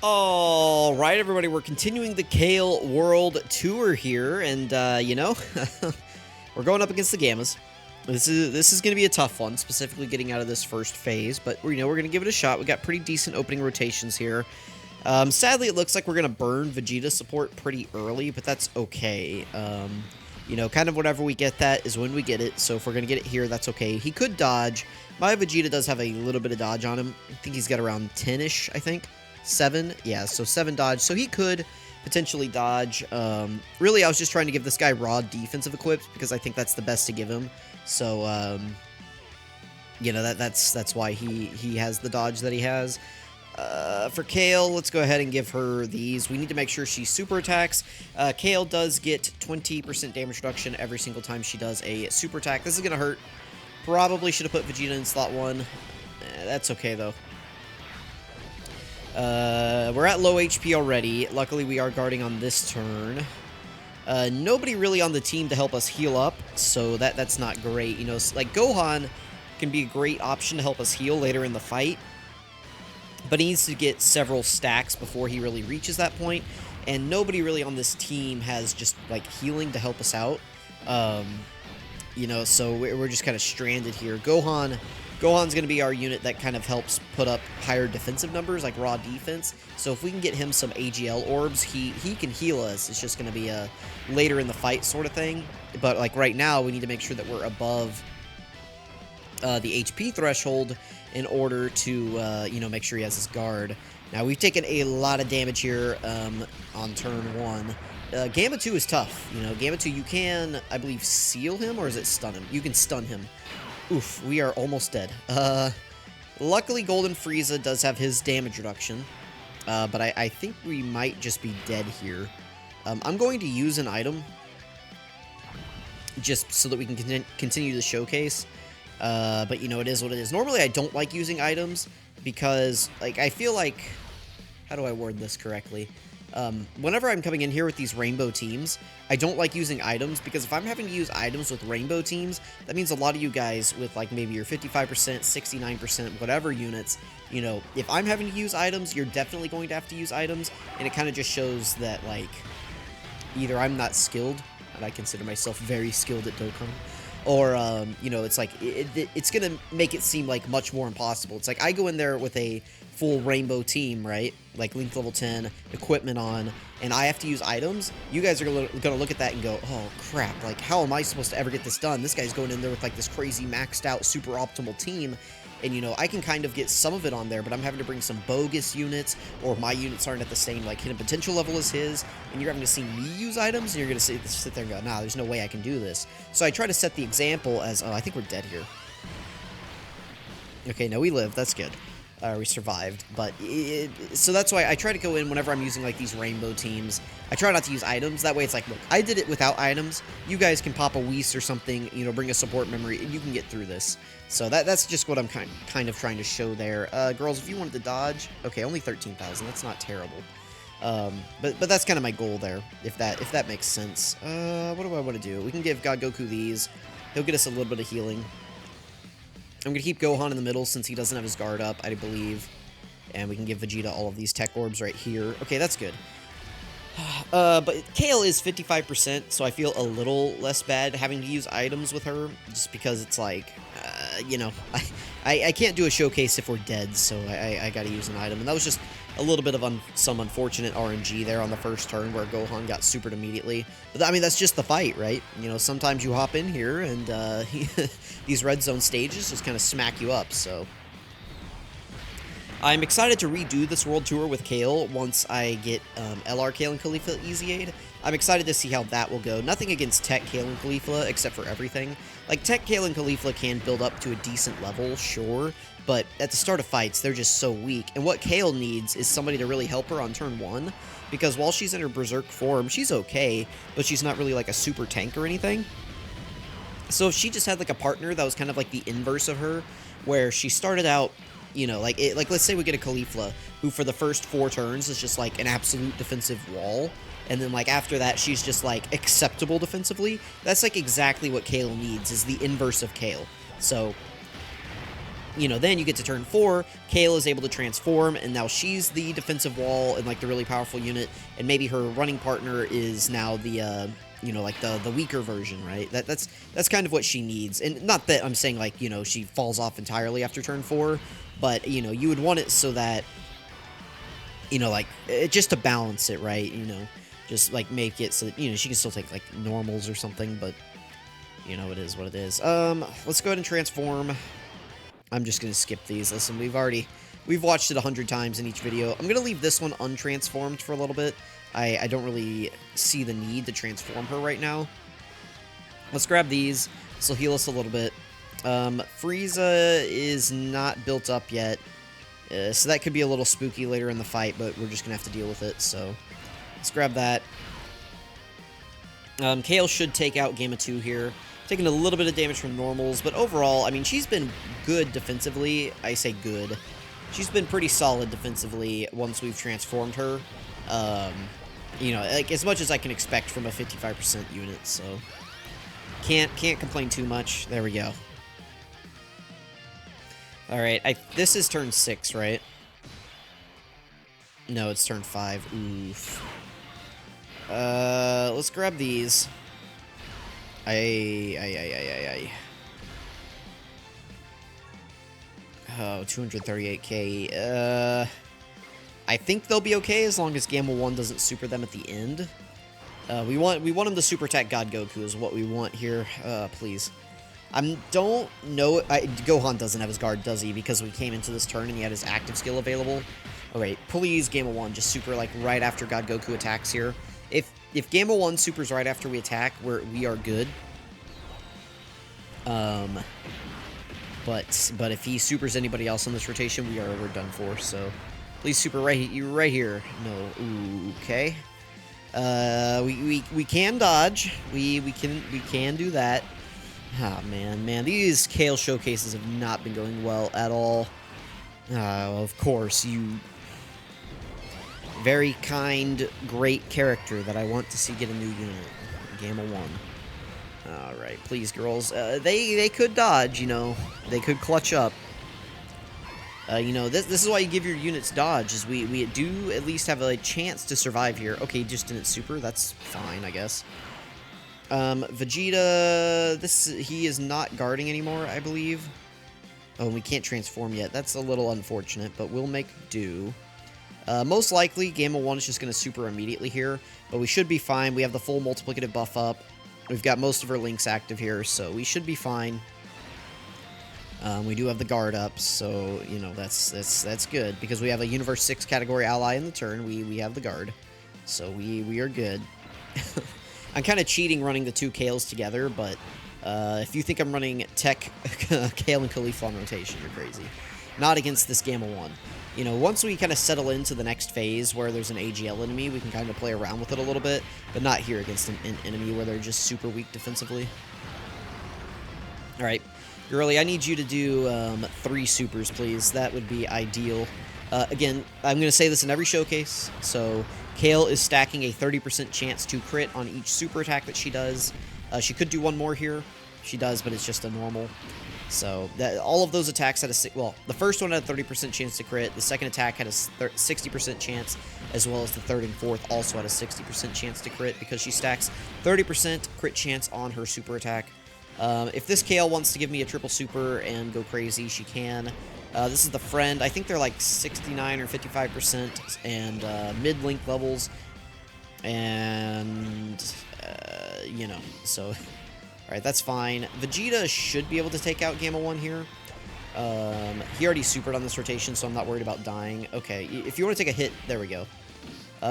All right, everybody, we're continuing the Kale World Tour here, and, we're going up against the Gammas. This is going to be a tough one, specifically getting out of this first phase, but, we're going to give it a shot. We got pretty decent opening rotations here. Sadly, it looks like we're going to burn Vegeta support pretty early, but that's okay. Kind of whenever we get that is when we get it, so if we're going to get it here, that's okay. He could dodge. My Vegeta does have a little bit of dodge on him. I think he's got around 10-ish, I think. 7, yeah, so 7 dodge, so he could potentially dodge. Really, I was just trying to give this guy raw defensive equips because I think that's the best to give him. So, that's why he has the dodge that he has. For Kale, let's go ahead and give her these. We need to make sure she super attacks. Kale does get 20% damage reduction every single time she does a super attack. This is going to hurt. Probably should have put Vegeta in slot 1. That's okay, though. We're at low HP already. Luckily, we are guarding on this turn. Nobody really on the team to help us heal up, so that's not great. Like Gohan can be a great option to help us heal later in the fight, but he needs to get several stacks before he really reaches that point, and nobody really on this team has just, like, healing to help us out. So we're just kind of stranded here. Gohan's going to be our unit that kind of helps put up higher defensive numbers, like raw defense. So if we can get him some AGL orbs, he can heal us. It's just going to be a later in the fight sort of thing. But like right now, we need to make sure that we're above the HP threshold in order to, make sure he has his guard. Now, we've taken a lot of damage here on turn 1. Gamma 2 is tough. Gamma 2, you can, I believe, seal him, or is it stun him? You can stun him. Oof, we are almost dead. Luckily, Golden Frieza does have his damage reduction, but I think we might just be dead here. I'm going to use an item just so that we can continue the showcase, but, it is what it is. Normally, I don't like using items because, like, I feel like... How do I word this correctly? Whenever I'm coming in here with these rainbow teams, I don't like using items, because if I'm having to use items with rainbow teams, that means a lot of you guys with, like, maybe your 55%, 69%, whatever units, if I'm having to use items, you're definitely going to have to use items, and it kind of just shows that, like, either I'm not skilled, and I consider myself very skilled at Dokkan, or, it's like, it's gonna make it seem like much more impossible. It's like, I go in there with a full rainbow team, right? Like Link level 10, equipment on, and I have to use items. You guys are gonna look at that and go, oh crap, like how am I supposed to ever get this done? This guy's going in there with like this crazy maxed out super optimal team, and I can kind of get some of it on there, but I'm having to bring some bogus units, or my units aren't at the same like hidden potential level as his, and you're having to see me use items, and you're gonna sit there and go, nah, there's no way I can do this. So I try to set the example as, oh, I think we're dead here. Okay, no, we live, that's good. We survived, but so that's why I try to go in whenever I'm using like these rainbow teams. I try not to use items. That way it's like, look, I did it without items. You guys can pop a Whis or something, bring a support memory, and you can get through this. So that's just what I'm kind of trying to show there. Girls, if you wanted to dodge, okay, only 13,000. That's not terrible. But that's kind of my goal there, if that makes sense. What do I want to do? We can give God Goku these. He'll get us a little bit of healing. I'm going to keep Gohan in the middle since he doesn't have his guard up, I believe. And we can give Vegeta all of these tech orbs right here. Okay, that's good. But Kale is 55%, so I feel a little less bad having to use items with her, just because it's like, I can't do a showcase if we're dead, so I gotta use an item. And that was just a little bit of some unfortunate RNG there on the first turn where Gohan got supered immediately. But I mean, that's just the fight, right? Sometimes you hop in here and these red zone stages just kind of smack you up, so... I'm excited to redo this World Tour with Kale once I get LR Kale and Caulifla Easy Aid. I'm excited to see how that will go. Nothing against Tech Kale and Caulifla, except for everything. Like, Tech Kale and Caulifla can build up to a decent level, sure, but at the start of fights, they're just so weak. And what Kale needs is somebody to really help her on turn 1, because while she's in her Berserk form, she's okay, but she's not really like a super tank or anything. So if she just had like a partner that was kind of like the inverse of her, where she started out... like let's say we get a Caulifla, who for the first 4 turns is just like an absolute defensive wall, and then like after that she's just like acceptable defensively. That's like exactly what Kale needs, is the inverse of Kale. So You know, then you get to turn 4, KALE is able to transform, and now she's the defensive wall and, like, the really powerful unit, and maybe her running partner is now the, you know, like, the weaker version, right? That's kind of what she needs, and not that I'm saying, like, you know, she falls off entirely after turn 4, but, you know, you would want it so that, you know, like, just to balance it, right? You know, just, like, make it so that, you know, she can still take, like, normals or something, but, you know, it is what it is. Let's go ahead and transform. I'm just going to skip these. Listen, we've watched it 100 times in each video. I'm going to leave this one untransformed for a little bit. I don't really see the need to transform her right now. Let's grab these. This will heal us a little bit. Frieza is not built up yet. So that could be a little spooky later in the fight, but we're just going to have to deal with it. So let's grab that. KALE should take out Gamma 2 here. Taking a little bit of damage from normals, but overall, I mean, she's been good defensively. I say good. She's been pretty solid defensively once we've transformed her. You know, like, as much as I can expect from a 55% unit, so can't complain too much. There we go. Alright, this is turn 6, right? No, it's turn 5. Oof. Let's grab these. Oh, 238k. I think they'll be okay as long as Gamma 1 doesn't super them at the end. We want him to super attack God Goku is what we want here. Please. I don't know. Gohan doesn't have his guard, does he? Because we came into this turn and he had his active skill available. Alright, please, Gamma 1, just super, like, right after God Goku attacks here. If Gamma 1 supers right after we attack, we are good. But if he supers anybody else on this rotation, we're done for. So please super right here. No, ooh, okay. We can dodge. We can do that. Ah, man, these KALE showcases have not been going well at all. Of course, you very kind, great character that I want to see get a new unit. Gamma 1. Alright, please, girls. They could dodge, you know. They could clutch up. You know, this is why you give your units dodge, is we do at least have a chance to survive here. Okay, just didn't super. That's fine, I guess. Vegeta, he is not guarding anymore, I believe. Oh, and we can't transform yet. That's a little unfortunate, but we'll make do. Most likely, Gamma 1 is just going to super immediately here, but we should be fine. We have the full multiplicative buff up. We've got most of our links active here, so we should be fine. We do have the guard up, so, you know, that's good, because we have a Universe 6 category ally in the turn. We have the guard, so we are good. I'm kind of cheating running the two KALEs together, but if you think I'm running Tech, KALE, and Caulifla on rotation, you're crazy. Not against this Gamma 1. You know, once we kind of settle into the next phase where there's an AGL enemy, we can kind of play around with it a little bit, but not here against an enemy where they're just super weak defensively. Alright, Girly, I need you to do 3 supers, please. That would be ideal. Again, I'm going to say this in every showcase, so KALE is stacking a 30% chance to crit on each super attack that she does. She could do one more here. She does, but it's just a normal. So all of those attacks had well, the first one had a 30% chance to crit. The second attack had a 60% chance, as well as the third and fourth also had a 60% chance to crit because she stacks 30% crit chance on her super attack. If this KALE wants to give me a triple super and go crazy, she can. This is the friend. I think they're like 69 or 55% and mid-link levels. And, you know, so... Alright, that's fine. Vegeta should be able to take out Gamma 1 here. He already supered on this rotation, so I'm not worried about dying. Okay, if you want to take a hit, there we go.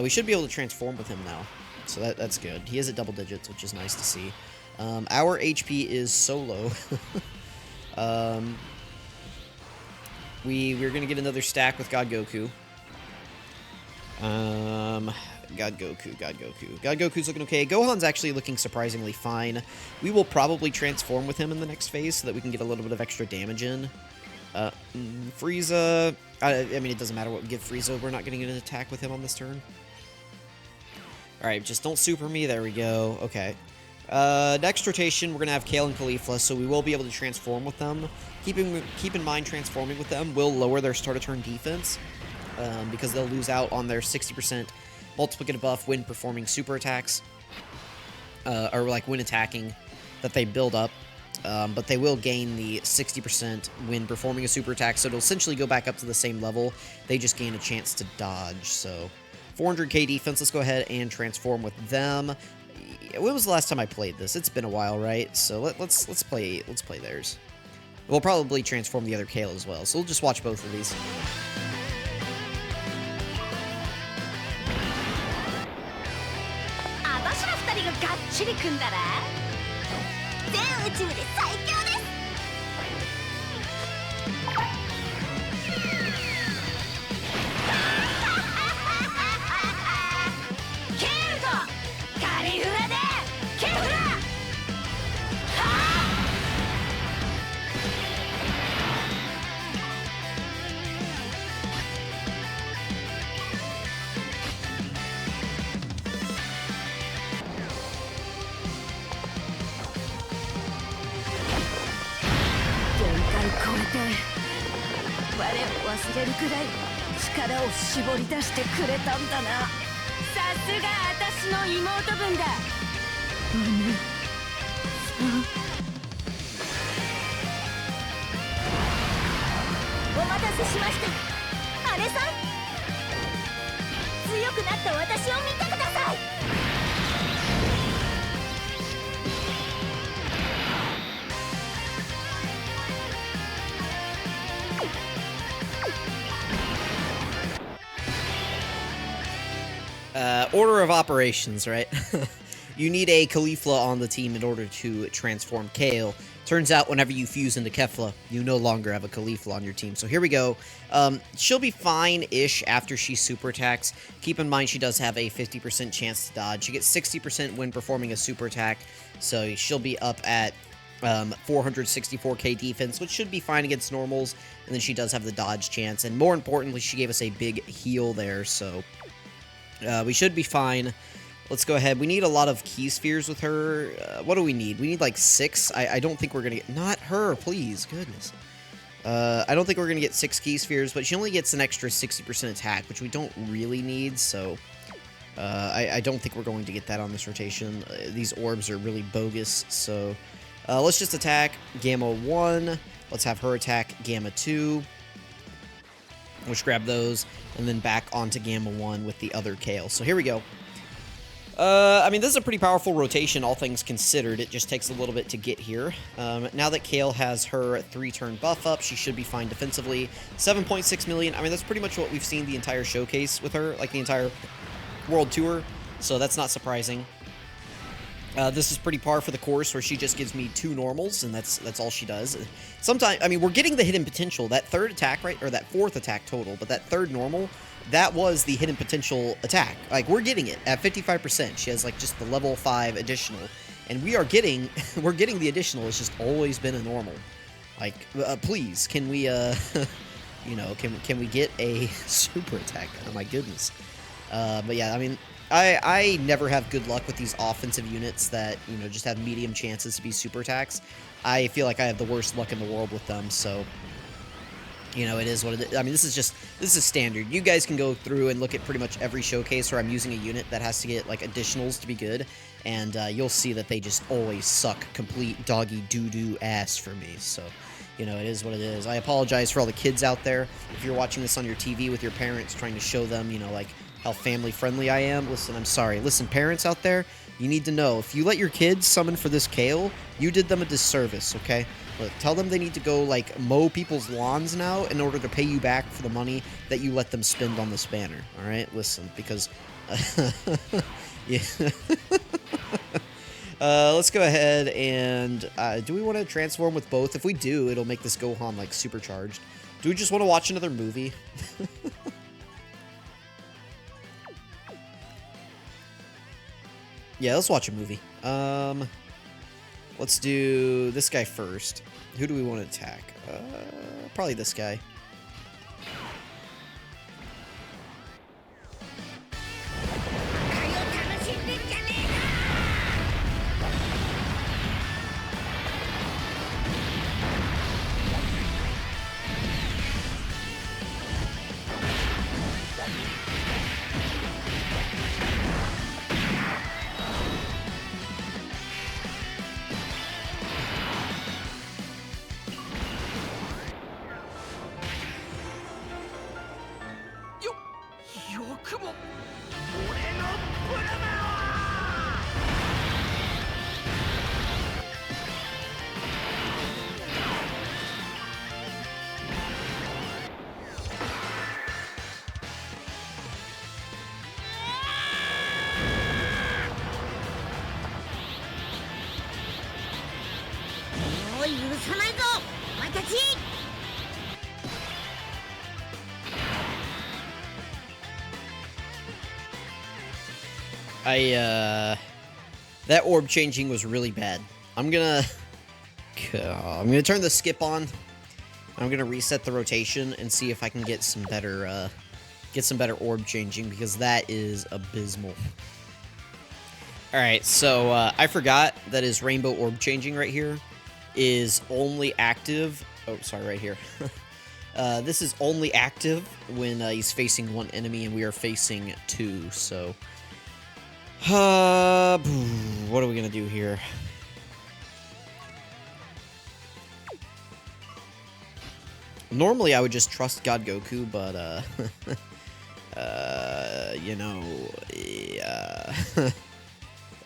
We should be able to transform with him now. So that's good. He is at double digits, which is nice to see. Our HP is so low. We're going to get another stack with God Goku. God Goku's looking okay. Gohan's actually looking surprisingly fine. We will probably transform with him in the next phase so that we can get a little bit of extra damage in. Frieza... I mean, it doesn't matter what we give Frieza. We're not getting an attack with him on this turn. Alright, just don't super me. There we go. Okay. Next rotation, we're going to have KALE and Caulifla, so we will be able to transform with them. Keep in mind, transforming with them will lower their start of turn defense because they'll lose out on their 60% multiplicative buff when performing super attacks or like when attacking that they build up. But they will gain the 60% when performing a super attack, so it'll essentially go back up to the same level. They just gain a chance to dodge. So 400k defense. Let's go ahead and transform with them. When was the last time I played this? It's been a while, right? So let's play theirs. We'll probably transform the other KALE as well. So we'll just watch both of these. 'Order of operations, right? You need a Caulifla on the team in order to transform KALE. Turns out whenever you fuse into Kefla, you no longer have a Caulifla on your team. So here we go. She'll be fine-ish after she super attacks. Keep in mind she does have a 50% chance to dodge. She gets 60% when performing a super attack, so she'll be up at 464k defense, which should be fine against normals, and then she does have the dodge chance, and more importantly, she gave us a big heal there, so we should be fine. Let's go ahead. We need a lot of key spheres with her. What do we need? We need like 6. I don't think we're going to get... Not her, please. Goodness. I don't think we're going to get 6 key spheres, but she only gets an extra 60% attack, which we don't really need, so... I don't think we're going to get that on this rotation. These orbs are really bogus, so... let's just attack Gamma 1. Let's have her attack Gamma 2. Let's grab those, and then back onto Gamma 1 with the other KALE. So here we go. I mean, this is a pretty powerful rotation, all things considered. It just takes a little bit to get here. Now that KALE has her 3-turn buff up, she should be fine defensively. 7.6 million. I mean, that's pretty much what we've seen the entire showcase with her, like the entire World Tour. So that's not surprising. This is pretty par for the course, where she just gives me 2 normals, and that's all she does. Sometimes, I mean, we're getting the hidden potential. That 3rd attack, right, or that 4th attack total, but that 3rd normal, that was the hidden potential attack. Like, we're getting it at 55%. She has, like, just the level 5 additional, and we are getting, we're getting the additional. It's just always been a normal. Like, please, can we, you know, can we get a super attack? Oh my goodness. But yeah, I mean, I never have good luck with these offensive units that, you know, just have medium chances to be super attacks. I feel like I have the worst luck in the world with them, so, you know, it is what it is. I mean, this is standard. You guys can go through and look at pretty much every showcase where I'm using a unit that has to get, like, additionals to be good, and you'll see that they just always suck complete doggy doo-doo ass for me, so... You know, it is what it is. I apologize for all the kids out there. If you're watching this on your TV with your parents, trying to show them, you know, like, how family-friendly I am, listen, I'm sorry. Listen, parents out there, you need to know, if you let your kids summon for this KALE, you did them a disservice, okay? But tell them they need to go, like, mow people's lawns now in order to pay you back for the money that you let them spend on this banner, all right? Listen, because... yeah. Let's go ahead and, do we want to transform with both? If we do, it'll make this Gohan, like, supercharged. Do we just want to watch another movie? Yeah, let's watch a movie. Let's do this guy first. Who do we want to attack? Probably this guy. That orb changing was really bad. I'm gonna turn the skip on. I'm gonna reset the rotation and see if I can get some better orb changing, because that is abysmal. Alright, so I forgot that his rainbow orb changing right here is only active. Oh, sorry, right here. This is only active when he's facing one enemy and we are facing two, so what are we gonna do here? Normally I would just trust God Goku, but you know,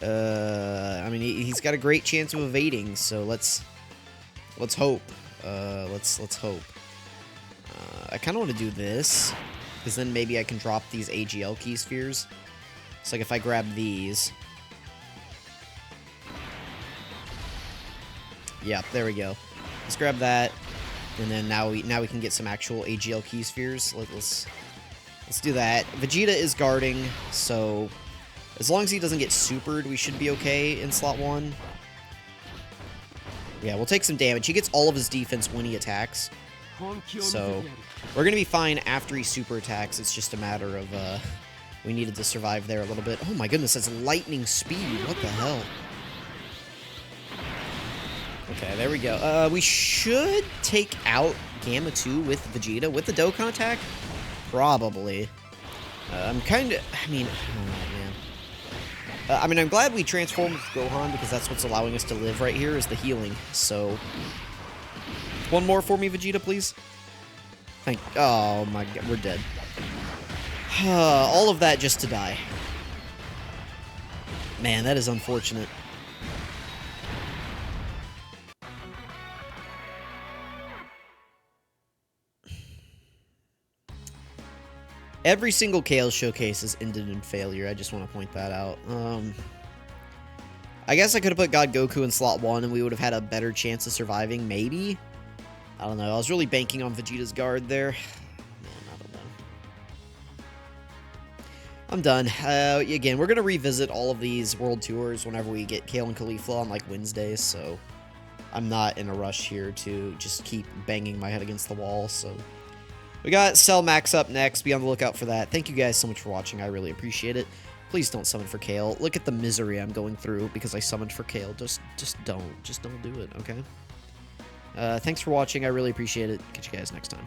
I mean, he's got a great chance of evading, so let's hope. Let's hope. I kind of want to do this, because then maybe I can drop these AGL key spheres. So like if I grab these. Yeah, there we go. Let's grab that, and then now we can get some actual AGL key spheres. Let's do that. Vegeta is guarding, so as long as he doesn't get supered, we should be okay in slot 1. Yeah, we'll take some damage. He gets all of his defense when he attacks, so we're gonna be fine after he super attacks. It's just a matter of we needed to survive there a little bit. Oh my goodness, that's lightning speed. What the hell? Okay, there we go. We should take out Gamma 2 with Vegeta. With the Dokkan attack? Probably. I'm kind of... I mean... Oh, man. I mean, I'm glad we transformed with Gohan, because that's what's allowing us to live right here, is the healing. So... One more for me, Vegeta, please. Oh my god, we're dead. All of that just to die. Man, that is unfortunate. Every single KALE showcase has ended in failure. I just want to point that out. I guess I could have put God Goku in slot 1 and we would have had a better chance of surviving, maybe? I don't know. I was really banking on Vegeta's guard there. Man, I don't know. I'm done. Again, we're going to revisit all of these world tours whenever we get KALE and Caulifla on, like, Wednesdays, so I'm not in a rush here to just keep banging my head against the wall, so... We got Cell Max up next. Be on the lookout for that. Thank you guys so much for watching. I really appreciate it. Please don't summon for KALE. Look at the misery I'm going through because I summoned for KALE. Just don't. Just don't do it, okay? Thanks for watching. I really appreciate it. Catch you guys next time.